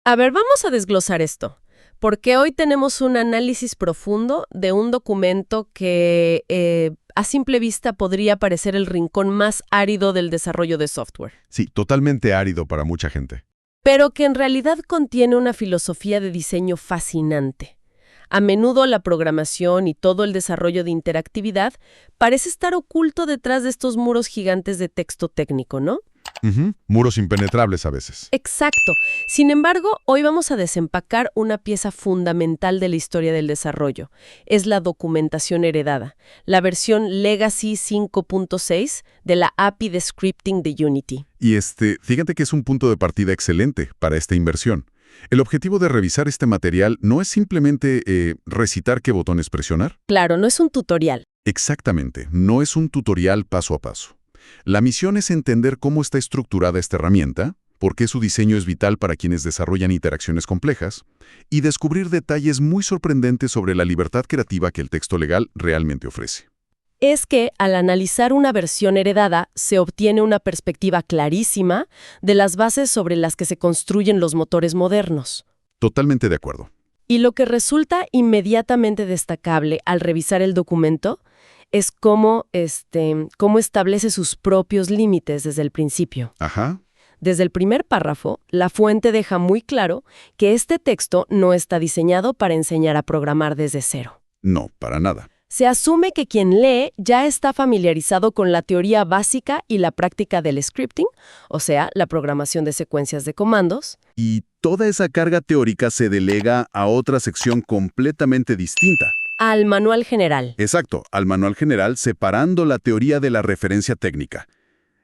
A ver, vamos a desglosar esto, porque hoy tenemos un análisis profundo de un documento que a simple vista podría parecer el rincón más árido del desarrollo de software, Sí, totalmente árido para mucha gente. pero que en realidad contiene una filosofía de diseño fascinante. A menudo la programación y todo el desarrollo de interactividad parece estar oculto detrás de estos muros gigantes de texto técnico, ¿no? Muros impenetrables a veces. Exacto. Sin embargo, hoy vamos a desempacar una pieza fundamental de la historia del desarrollo. Es la documentación heredada, la versión Legacy 5.6 de la API de scripting de Unity. Y fíjate que es un punto de partida excelente para esta inversión. El objetivo de revisar este material no es simplemente recitar qué botones presionar. Claro, no es un tutorial. Exactamente, no es un tutorial paso a paso. La misión es entender cómo está estructurada esta herramienta, por qué su diseño es vital para quienes desarrollan interacciones complejas, y descubrir detalles muy sorprendentes sobre la libertad creativa que el texto legal realmente ofrece. Es que, al analizar una versión heredada, se obtiene una perspectiva clarísima de las bases sobre las que se construyen los motores modernos. Totalmente de acuerdo. Y lo que resulta inmediatamente destacable al revisar el documento es cómo establece sus propios límites desde el principio. Ajá. Desde el primer párrafo, la fuente deja muy claro que este texto no está diseñado para enseñar a programar desde cero. No, para nada. Se asume que quien lee ya está familiarizado con la teoría básica y la práctica del scripting, o sea, la programación de secuencias de comandos. Y toda esa carga teórica se delega a otra sección completamente distinta. Al manual general. Exacto, al manual general separando la teoría de la referencia técnica.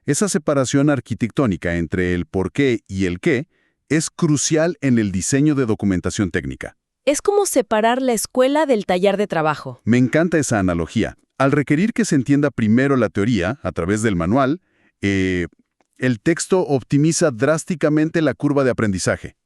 Esa separación arquitectónica entre el por qué y el qué es crucial en el diseño de documentación técnica. Es como separar la escuela del taller de trabajo. Me encanta esa analogía. Al requerir que se entienda primero la teoría a través del manual, el texto optimiza drásticamente la curva de aprendizaje.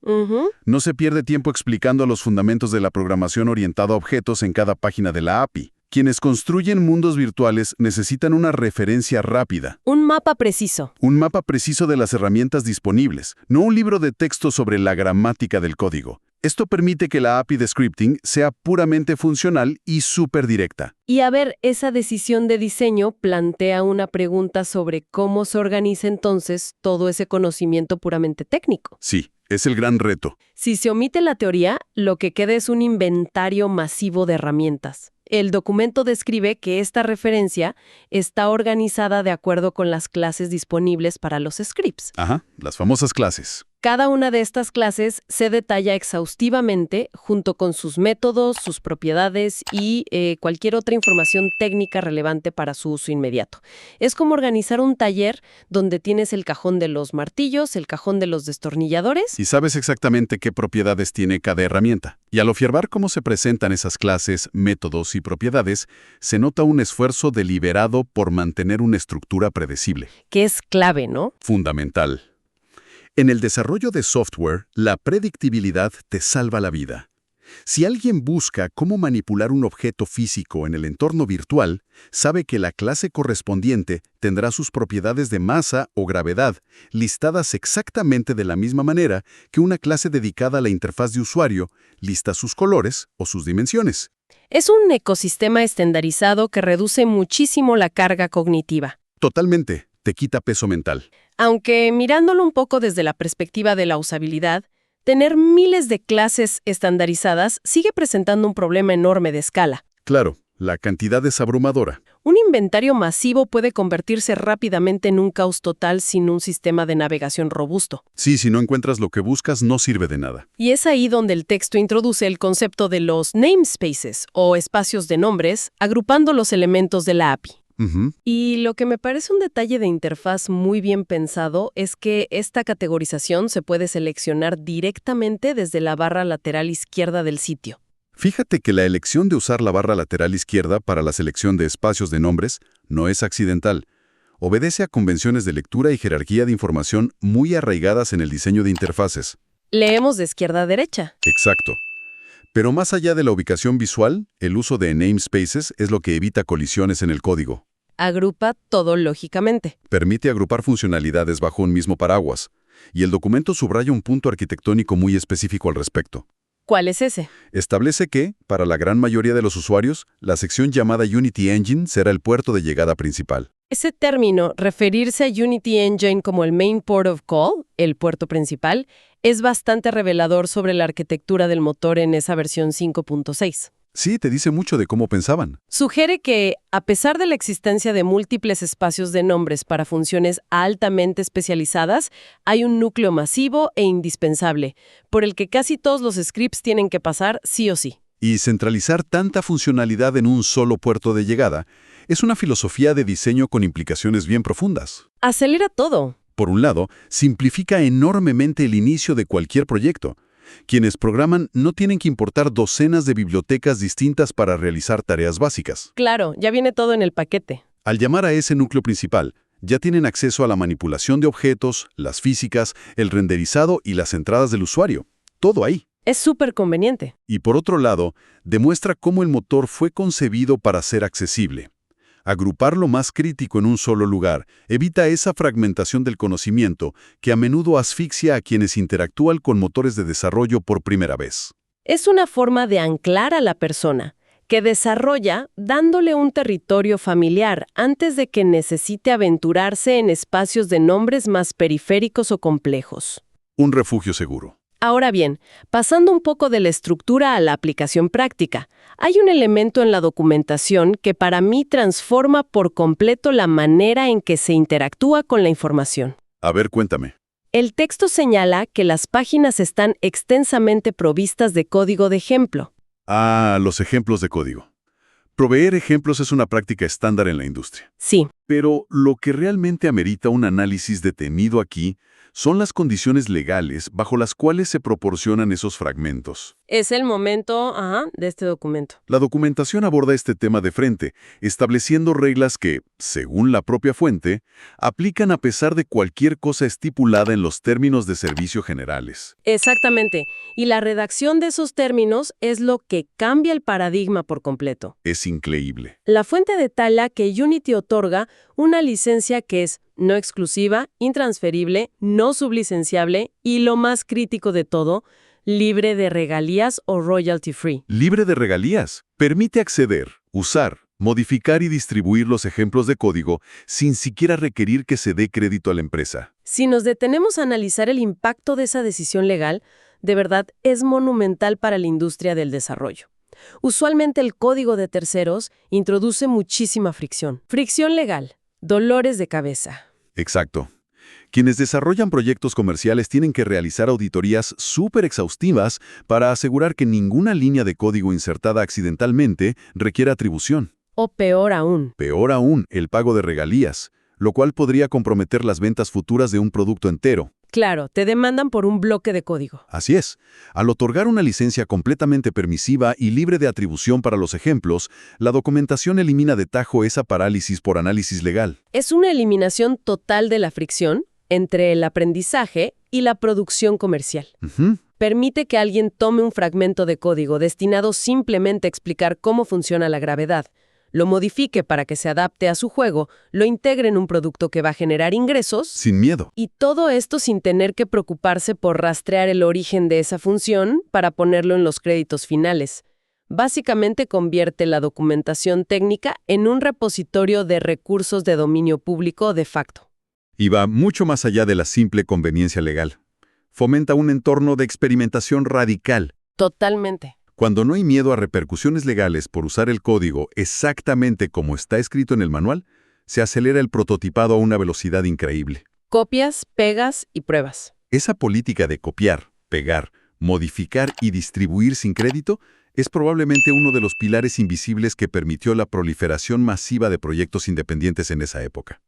No se pierde tiempo explicando los fundamentos de la programación orientada a objetos en cada página de la API. Quienes construyen mundos virtuales necesitan una referencia rápida. Un mapa preciso. Un mapa preciso de las herramientas disponibles, no un libro de texto sobre la gramática del código. Esto permite que la API de scripting sea puramente funcional y súper directa. Y a ver, esa decisión de diseño plantea una pregunta sobre cómo se organiza entonces todo ese conocimiento puramente técnico. Sí, es el gran reto. Si se omite la teoría, lo que queda es un inventario masivo de herramientas. El documento describe que esta referencia está organizada de acuerdo con las clases disponibles para los scripts. Ajá, las famosas clases. Cada una de estas clases se detalla exhaustivamente junto con sus métodos, sus propiedades y cualquier otra información técnica relevante para su uso inmediato. Es como organizar un taller donde tienes el cajón de los martillos, el cajón de los destornilladores. Y sabes exactamente qué propiedades tiene cada herramienta. Y al observar cómo se presentan esas clases, métodos y propiedades, se nota un esfuerzo deliberado por mantener una estructura predecible. Que es clave, ¿no? Fundamental. En el desarrollo de software, la predictibilidad te salva la vida. Si alguien busca cómo manipular un objeto físico en el entorno virtual, sabe que la clase correspondiente tendrá sus propiedades de masa o gravedad listadas exactamente de la misma manera que una clase dedicada a la interfaz de usuario lista sus colores o sus dimensiones. Es un ecosistema estandarizado que reduce muchísimo la carga cognitiva. Totalmente, te quita peso mental. Aunque mirándolo un poco desde la perspectiva de la usabilidad, tener miles de clases estandarizadas sigue presentando un problema enorme de escala. Claro, la cantidad es abrumadora. Un inventario masivo puede convertirse rápidamente en un caos total sin un sistema de navegación robusto. Sí, si no encuentras lo que buscas, no sirve de nada. Y es ahí donde el texto introduce el concepto de los namespaces, o espacios de nombres, agrupando los elementos de la API. Y lo que me parece un detalle de interfaz muy bien pensado es que esta categorización se puede seleccionar directamente desde la barra lateral izquierda del sitio. Fíjate que la elección de usar la barra lateral izquierda para la selección de espacios de nombres no es accidental. Obedece a convenciones de lectura y jerarquía de información muy arraigadas en el diseño de interfaces. Leemos de izquierda a derecha. Exacto. Pero más allá de la ubicación visual, el uso de namespaces es lo que evita colisiones en el código. Agrupa todo lógicamente. Permite agrupar funcionalidades bajo un mismo paraguas. Y el documento subraya un punto arquitectónico muy específico al respecto. ¿Cuál es ese? Establece que, para la gran mayoría de los usuarios, la sección llamada Unity Engine será el puerto de llegada principal. Ese término, referirse a Unity Engine como el Main Port of Call, el puerto principal, es bastante revelador sobre la arquitectura del motor en esa versión 5.6. Sí, te dice mucho de cómo pensaban. Sugiere que, a pesar de la existencia de múltiples espacios de nombres para funciones altamente especializadas, hay un núcleo masivo e indispensable, por el que casi todos los scripts tienen que pasar sí o sí. Y centralizar tanta funcionalidad en un solo puerto de llegada es una filosofía de diseño con implicaciones bien profundas. Acelera todo. Por un lado, simplifica enormemente el inicio de cualquier proyecto. Quienes programan no tienen que importar docenas de bibliotecas distintas para realizar tareas básicas. Claro, ya viene todo en el paquete. Al llamar a ese núcleo principal, ya tienen acceso a la manipulación de objetos, las físicas, el renderizado y las entradas del usuario. Todo ahí. Es súper conveniente. Y por otro lado, demuestra cómo el motor fue concebido para ser accesible. Agrupar lo más crítico en un solo lugar evita esa fragmentación del conocimiento que a menudo asfixia a quienes interactúan con motores de desarrollo por primera vez. Es una forma de anclar a la persona, que desarrolla dándole un territorio familiar antes de que necesite aventurarse en espacios de nombres más periféricos o complejos. Un refugio seguro. Ahora bien, pasando un poco de la estructura a la aplicación práctica, hay un elemento en la documentación que para mí transforma por completo la manera en que se interactúa con la información. A ver, cuéntame. El texto señala que las páginas están extensamente provistas de código de ejemplo. Ah, los ejemplos de código. Proveer ejemplos es una práctica estándar en la industria. Sí. Pero lo que realmente amerita un análisis detenido aquí son las condiciones legales bajo las cuales se proporcionan esos fragmentos. Es el momento, de este documento. La documentación aborda este tema de frente, estableciendo reglas que, según la propia fuente, aplican a pesar de cualquier cosa estipulada en los términos de servicio generales. Exactamente. Y la redacción de esos términos es lo que cambia el paradigma por completo. Es increíble. La fuente detalla que Unity otorga una licencia que es no exclusiva, intransferible, no sublicenciable y, lo más crítico de todo, libre de regalías o royalty free. Libre de regalías. Permite acceder, usar, modificar y distribuir los ejemplos de código sin siquiera requerir que se dé crédito a la empresa. Si nos detenemos a analizar el impacto de esa decisión legal, de verdad es monumental para la industria del desarrollo. Usualmente el código de terceros introduce muchísima fricción. Fricción legal, dolores de cabeza. Exacto. Quienes desarrollan proyectos comerciales tienen que realizar auditorías súper exhaustivas para asegurar que ninguna línea de código insertada accidentalmente requiera atribución. O peor aún. Peor aún, el pago de regalías, lo cual podría comprometer las ventas futuras de un producto entero. Claro, te demandan por un bloque de código. Así es. Al otorgar una licencia completamente permisiva y libre de atribución para los ejemplos, la documentación elimina de tajo esa parálisis por análisis legal. Es una eliminación total de la fricción entre el aprendizaje y la producción comercial. Permite que alguien tome un fragmento de código destinado simplemente a explicar cómo funciona la gravedad, lo modifique para que se adapte a su juego, lo integre en un producto que va a generar ingresos. Sin miedo. Y todo esto sin tener que preocuparse por rastrear el origen de esa función para ponerlo en los créditos finales. Básicamente convierte la documentación técnica en un repositorio de recursos de dominio público de facto. Y va mucho más allá de la simple conveniencia legal. Fomenta un entorno de experimentación radical. Totalmente. Cuando no hay miedo a repercusiones legales por usar el código exactamente como está escrito en el manual, se acelera el prototipado a una velocidad increíble. Copias, pegas y pruebas. Esa política de copiar, pegar, modificar y distribuir sin crédito es probablemente uno de los pilares invisibles que permitió la proliferación masiva de proyectos independientes en esa época.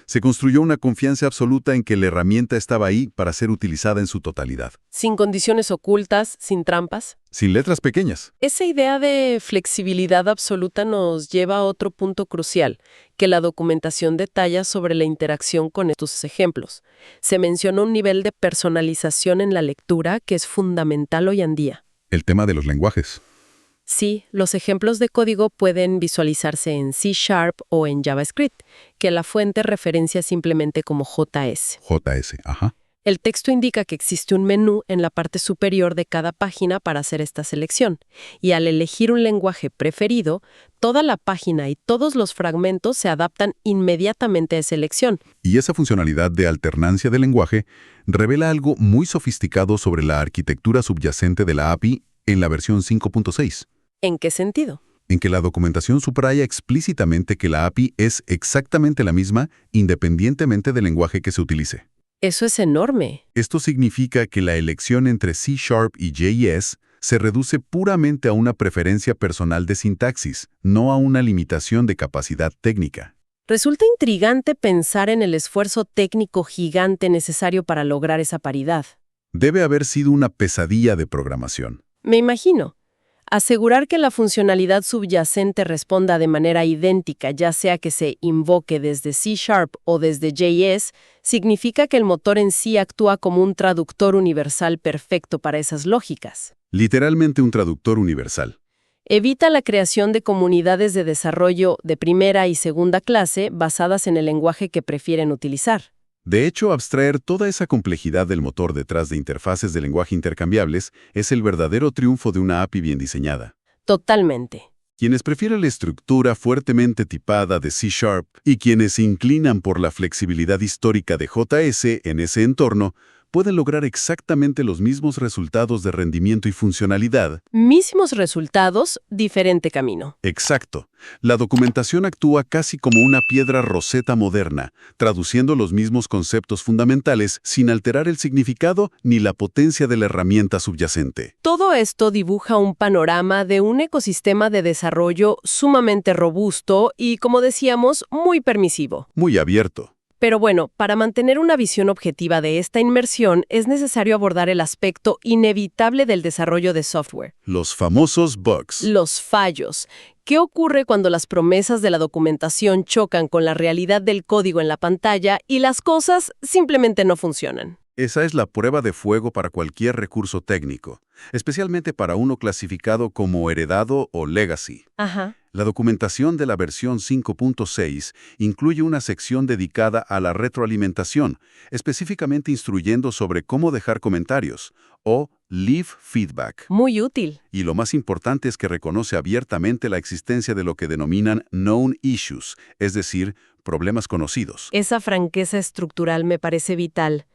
Se construyó una confianza absoluta en que la herramienta estaba ahí para ser utilizada en su totalidad. Sin condiciones ocultas, sin trampas. Sin letras pequeñas. Esa idea de flexibilidad absoluta nos lleva a otro punto crucial, que la documentación detalla sobre la interacción con estos ejemplos. Se menciona un nivel de personalización en la lectura que es fundamental hoy en día. El tema de los lenguajes. Sí, los ejemplos de código pueden visualizarse en C# o en JavaScript, que la fuente referencia simplemente como JS. JS, ajá. El texto indica que existe un menú en la parte superior de cada página para hacer esta selección, y al elegir un lenguaje preferido, toda la página y todos los fragmentos se adaptan inmediatamente a esa elección. Y esa funcionalidad de alternancia de lenguaje revela algo muy sofisticado sobre la arquitectura subyacente de la API en la versión 5.6. ¿En qué sentido? En que la documentación subraya explícitamente que la API es exactamente la misma independientemente del lenguaje que se utilice. Eso es enorme. Esto significa que la elección entre C# y JS se reduce puramente a una preferencia personal de sintaxis, no a una limitación de capacidad técnica. Resulta intrigante pensar en el esfuerzo técnico gigante necesario para lograr esa paridad. Debe haber sido una pesadilla de programación. Me imagino. Asegurar que la funcionalidad subyacente responda de manera idéntica, ya sea que se invoque desde C# o desde JS, significa que el motor en sí actúa como un traductor universal perfecto para esas lógicas. Literalmente un traductor universal. Evita la creación de comunidades de desarrollo de primera y segunda clase basadas en el lenguaje que prefieren utilizar. De hecho, abstraer toda esa complejidad del motor detrás de interfaces de lenguaje intercambiables es el verdadero triunfo de una API bien diseñada. Totalmente. Quienes prefieren la estructura fuertemente tipada de C# y quienes se inclinan por la flexibilidad histórica de JS en ese entorno, pueden lograr exactamente los mismos resultados de rendimiento y funcionalidad. Mismos resultados, diferente camino. Exacto. La documentación actúa casi como una piedra roseta moderna, traduciendo los mismos conceptos fundamentales sin alterar el significado ni la potencia de la herramienta subyacente. Todo esto dibuja un panorama de un ecosistema de desarrollo sumamente robusto y, como decíamos, muy permisivo. Muy abierto. Pero bueno, para mantener una visión objetiva de esta inmersión es necesario abordar el aspecto inevitable del desarrollo de software. Los famosos bugs. Los fallos. ¿Qué ocurre cuando las promesas de la documentación chocan con la realidad del código en la pantalla y las cosas simplemente no funcionan? Esa es la prueba de fuego para cualquier recurso técnico, especialmente para uno clasificado como heredado o legacy. Ajá. La documentación de la versión 5.6 incluye una sección dedicada a la retroalimentación, específicamente instruyendo sobre cómo dejar comentarios, o leave feedback. Muy útil. Y lo más importante es que reconoce abiertamente la existencia de lo que denominan known issues, es decir, problemas conocidos. Esa franqueza estructural me parece vital.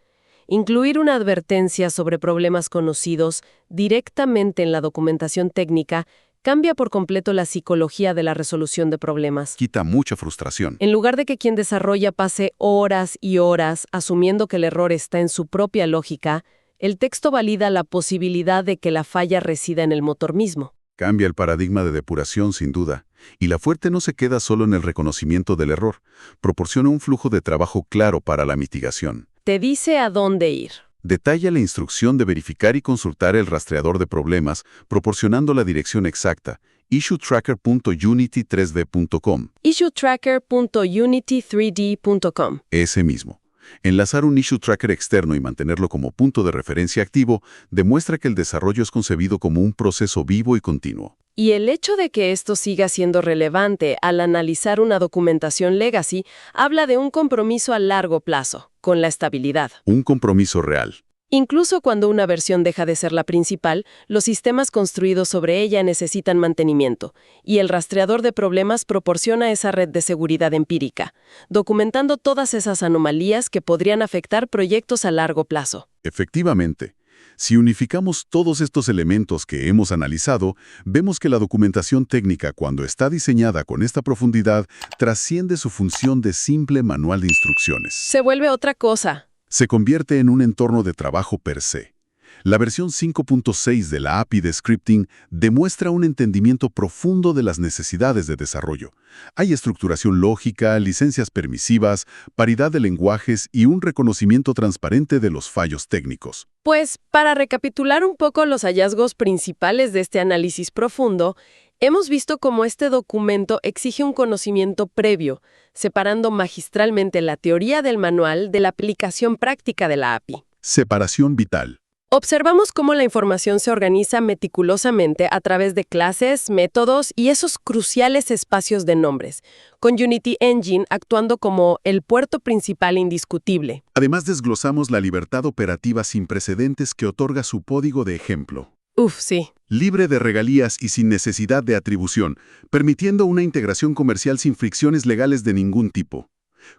Incluir una advertencia sobre problemas conocidos directamente en la documentación técnica cambia por completo la psicología de la resolución de problemas. Quita mucha frustración. En lugar de que quien desarrolla pase horas y horas asumiendo que el error está en su propia lógica, el texto valida la posibilidad de que la falla resida en el motor mismo. Cambia el paradigma de depuración sin duda. Y la fuerte no se queda solo en el reconocimiento del error. Proporciona un flujo de trabajo claro para la mitigación. Te dice a dónde ir. Detalla la instrucción de verificar y consultar el rastreador de problemas, proporcionando la dirección exacta, issuetracker.unity3d.com. issuetracker.unity3d.com. Ese mismo. Enlazar un issue tracker externo y mantenerlo como punto de referencia activo demuestra que el desarrollo es concebido como un proceso vivo y continuo. Y el hecho de que esto siga siendo relevante al analizar una documentación legacy habla de un compromiso a largo plazo, con la estabilidad. Un compromiso real. Incluso cuando una versión deja de ser la principal, los sistemas construidos sobre ella necesitan mantenimiento, y el rastreador de problemas proporciona esa red de seguridad empírica, documentando todas esas anomalías que podrían afectar proyectos a largo plazo. Efectivamente. Si unificamos todos estos elementos que hemos analizado, vemos que la documentación técnica, cuando está diseñada con esta profundidad, trasciende su función de simple manual de instrucciones. Se vuelve otra cosa. Se convierte en un entorno de trabajo per se. La versión 5.6 de la API de Scripting demuestra un entendimiento profundo de las necesidades de desarrollo. Hay estructuración lógica, licencias permisivas, paridad de lenguajes y un reconocimiento transparente de los fallos técnicos. Pues, para recapitular un poco los hallazgos principales de este análisis profundo, hemos visto cómo este documento exige un conocimiento previo, separando magistralmente la teoría del manual de la aplicación práctica de la API. Separación vital. Observamos cómo la información se organiza meticulosamente a través de clases, métodos y esos cruciales espacios de nombres, con Unity Engine actuando como el puerto principal indiscutible. Además, desglosamos la libertad operativa sin precedentes que otorga su código de ejemplo. Uf, sí. Libre de regalías y sin necesidad de atribución, permitiendo una integración comercial sin fricciones legales de ningún tipo.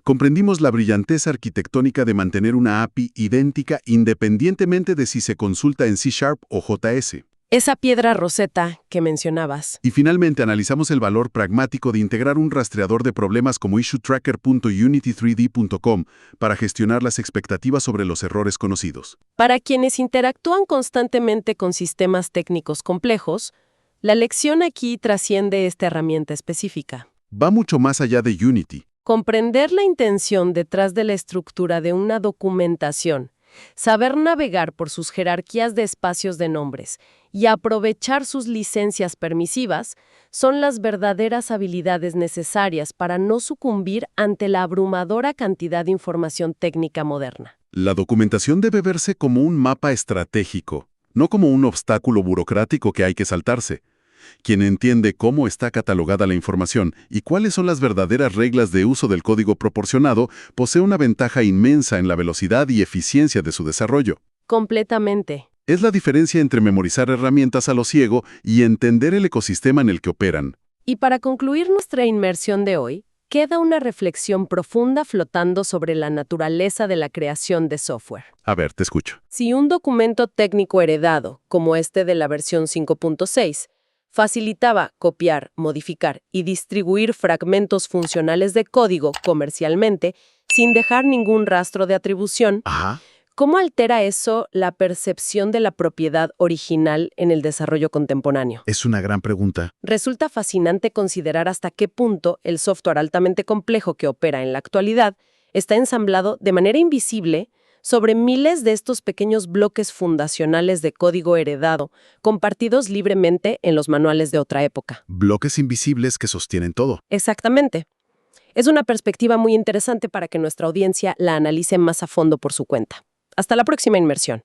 Comprendimos la brillanteza arquitectónica de mantener una API idéntica independientemente de si se consulta en C# o JS. Esa piedra roseta que mencionabas. Y finalmente analizamos el valor pragmático de integrar un rastreador de problemas como issuetracker.unity3d.com para gestionar las expectativas sobre los errores conocidos. Para quienes interactúan constantemente con sistemas técnicos complejos, la lección aquí trasciende esta herramienta específica. Va mucho más allá de Unity. Comprender la intención detrás de la estructura de una documentación, saber navegar por sus jerarquías de espacios de nombres y aprovechar sus licencias permisivas son las verdaderas habilidades necesarias para no sucumbir ante la abrumadora cantidad de información técnica moderna. La documentación debe verse como un mapa estratégico, no como un obstáculo burocrático que hay que saltarse. Quien entiende cómo está catalogada la información y cuáles son las verdaderas reglas de uso del código proporcionado, posee una ventaja inmensa en la velocidad y eficiencia de su desarrollo. Completamente. Es la diferencia entre memorizar herramientas a lo ciego y entender el ecosistema en el que operan. Y para concluir nuestra inmersión de hoy, queda una reflexión profunda flotando sobre la naturaleza de la creación de software. A ver, te escucho. Si un documento técnico heredado, como este de la versión 5.6, facilitaba copiar, modificar y distribuir fragmentos funcionales de código comercialmente sin dejar ningún rastro de atribución, Ajá. ¿cómo altera eso la percepción de la propiedad original en el desarrollo contemporáneo? Es una gran pregunta. Resulta fascinante considerar hasta qué punto el software altamente complejo que opera en la actualidad está ensamblado de manera invisible sobre miles de estos pequeños bloques fundacionales de código heredado, compartidos libremente en los manuales de otra época. Bloques invisibles que sostienen todo. Exactamente. Es una perspectiva muy interesante para que nuestra audiencia la analice más a fondo por su cuenta. Hasta la próxima inmersión.